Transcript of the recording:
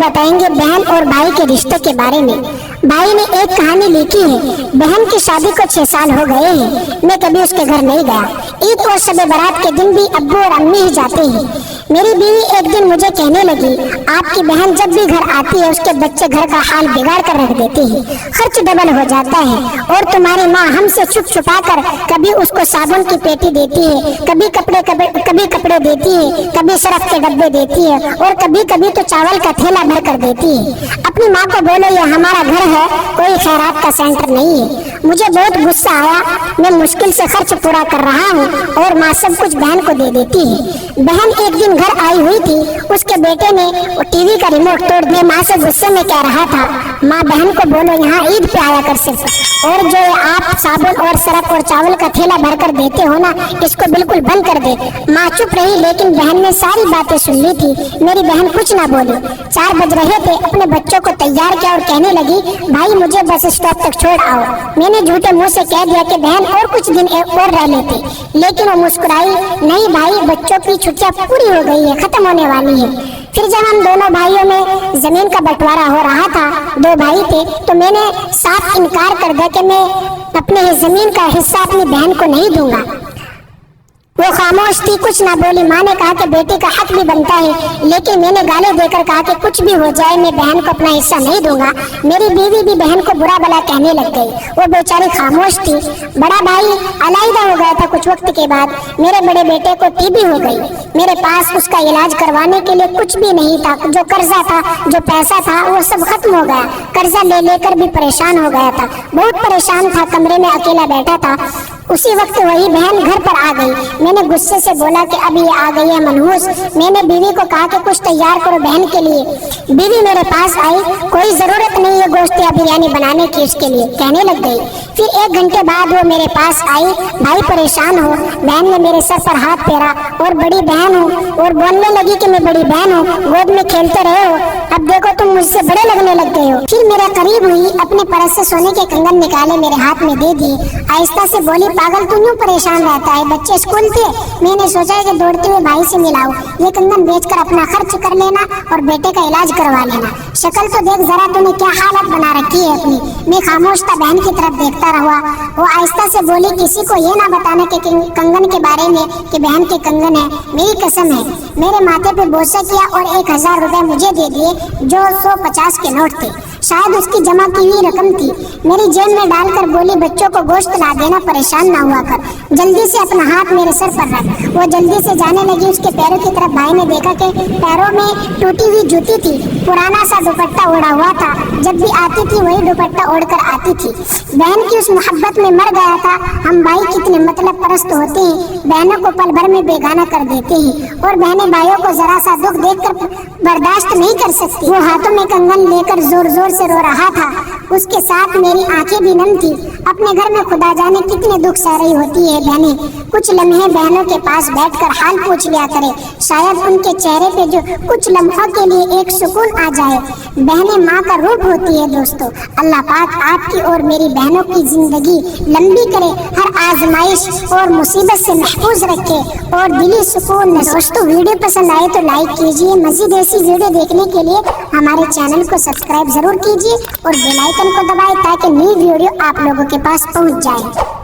बताएंगे बहन और भाई के रिश्ते के बारे में। भाई ने एक कहानी लिखी है। बहन की शादी को 6 साल हो गए हैं, मैं कभी उसके घर नहीं गया। ईद और शब बारात के दिन भी अब्बू और अम्मी ही जाते हैं। मेरी बीवी एक दिन मुझे कहने लगी, आपकी बहन जब भी घर आती है उसके बच्चे घर का हाल बिगाड़ कर रख देती है, खर्च डबल हो जाता है। और तुम्हारी माँ हमसे छुप छुपा कर कभी उसको साबुन की पेटी देती है, कभी कपड़े देती है, कभी सरफ के डब्बे देती है, और कभी कभी तो चावल का थैला भर कर देती है। अपनी माँ को बोलो ये हमारा घर है, कोई खैरात का सेंटर नहीं है। मुझे बहुत गुस्सा आया। मैं मुश्किल से खर्च पूरा कर रहा हूँ और माँ सब कुछ बहन को दे देती है। बहन एक दिन घर आई हुई थी, उसके बेटे ने टीवी का रिमोट तोड़ दिया। माँ से गुस्से में कह रहा था, माँ बहन को बोलो यहाँ ईद पे आया कर सिर्फ, और जो आप साबुन और सरफ और चावल का थैला भर कर देते हो ना, इसको बिल्कुल बंद कर दे। माँ चुप रही, लेकिन बहन ने सारी बातें सुन ली थी। मेरी बहन कुछ ना बोली। 4 बज रहे थे, अपने बच्चों को तैयार किया और कहने लगी, भाई मुझे बस स्टॉप तक छोड़ आओ। मैंने झूठे मुंह से कह दिया कि बहन और कुछ दिन और रह लेते, लेकिन वो मुस्कुराई, नहीं भाई बच्चों की छुट्टियां पूरी हो गई है, खत्म होने वाली है। फिर जब हम दोनों भाइयों में जमीन का बंटवारा हो रहा था, 2 भाई थे, तो मैंने साफ इनकार कर दिया कि मैं अपने जमीन का हिस्सा अपनी बहन को नहीं दूंगा। वो खामोश थी, कुछ ना बोली। माँ ने कहा कि बेटी का हक भी बनता है, लेकिन मैंने गाली देकर कहा कि कुछ भी हो जाए मैं बहन को अपना हिस्सा नहीं दूंगा। मेरी बीवी भी बहन को बुरा भला कहने लग गई। वो बेचारी खामोश थी। बड़ा भाई अलहदा हो गया था कुछ वक्त के बाद। मेरे बड़े बेटे को टीबी हो गई। मेरे पास उसका इलाज करवाने के लिए कुछ भी नहीं था। जो कर्जा था, जो पैसा था, वो सब खत्म हो गया। कर्जा ले लेकर भी परेशान हो गया था, बहुत परेशान था, कमरे में अकेला बैठा था। उसी वक्त वही बहन घर पर आ गई। मैंने गुस्से से बोला कि अब ये आ गई है मनहूस। मैंने बीवी को कहा कि कुछ तैयार करो बहन के लिए। बीवी मेरे पास आई, कोई जरूरत नहीं है गोश्त या बिरयानी बनाने की उसके लिए, कहने लग गई। फिर 1 घंटे बाद वो मेरे पास आई, भाई परेशान हो। बहन ने मेरे सर पर हाथ फेरा, और बड़ी बहन हो, और बोलने लगी कि मैं बड़ी बहन हूँ, गोद में खेलते रहे हो, अब देखो तुम मुझसे बड़े लगने लग गए हो। फिर मेरे करीब हुई, अपने पर्स से सोने के कंगन निकाले मेरे हाथ में दे दिए। आहिस्ता से बोली, पागल तू यूं परेशान रहता है, बच्चे स्कूल थे, मैंने सोचा कि दौड़ते हुए भाई से मिलाऊं, ये कंगन बेचकर अपना खर्च कर लेना और बेटे का इलाज करवा लेना। शक्ल तो देख जरा, तूने क्या हालत बना रखी है अपनी। मैं खामोश था, बहन की तरफ देखता रहा। वो आहिस्ता से बोली, किसी को ये ना बताना कि कंगन के बारे में कि बहन के कंगन है, मेरी कसम है। मेरे माथे पे बोसा किया और 1000 रुपए मुझे दे दिए, जो 150 के नोट थे, शायद उसकी जमा की हुई रकम थी। मेरी जेब में डालकर बोली, बच्चों को गोश्त ला देना, परेशान ना हुआ कर, जल्दी से अपना हाथ मेरे सर पर रख। वो जल्दी से जाने लगी। उसके पैरों की तरफ भाई ने देखा कि पैरों में टूटी हुई जूती थी, पुराना सा दुपट्टा ओढ़ा हुआ था, जब भी आती थी वही दुपट्टा ओढ़कर आती थी। बहन की उस मोहब्बत में मर गया था। हम भाई कितने मतलब परस्त होते हैं, बहनों को पल भर में बेगाना कर देते हैं, और बहनें भाइयों को जरा सा दुख देखकर बर्दाश्त नहीं कर सकती। वो हाथों में कंगन लेकर जोर जोर से रो रहा था, उसके साथ मेरी आंखें भी नम थी। अपने घर में खुदा जाने कितने दुख सह रही होती है बहनें। कुछ लम्हे बहनों के पास बैठकर हाल पूछ लिया करे, शायद उनके चेहरे पे जो कुछ लम्हों के लिए एक सुकून आ जाए। बहनें माँ का रूप होती है दोस्तों। अल्लाह पाक आपकी और मेरी बहनों की जिंदगी लंबी करे, हर आजमाइश और मुसीबत से महफूज रखे और दिली सुकून। दोस्तों वीडियो पसंद आए तो लाइक कीजिए। मजीद ऐसी वीडियो देखने के लिए हमारे चैनल को सब्सक्राइब जरूर कीजिए और बेल आइकन को दबाएं ताकि नई वीडियो आप लोगों के पास पहुंच जाए।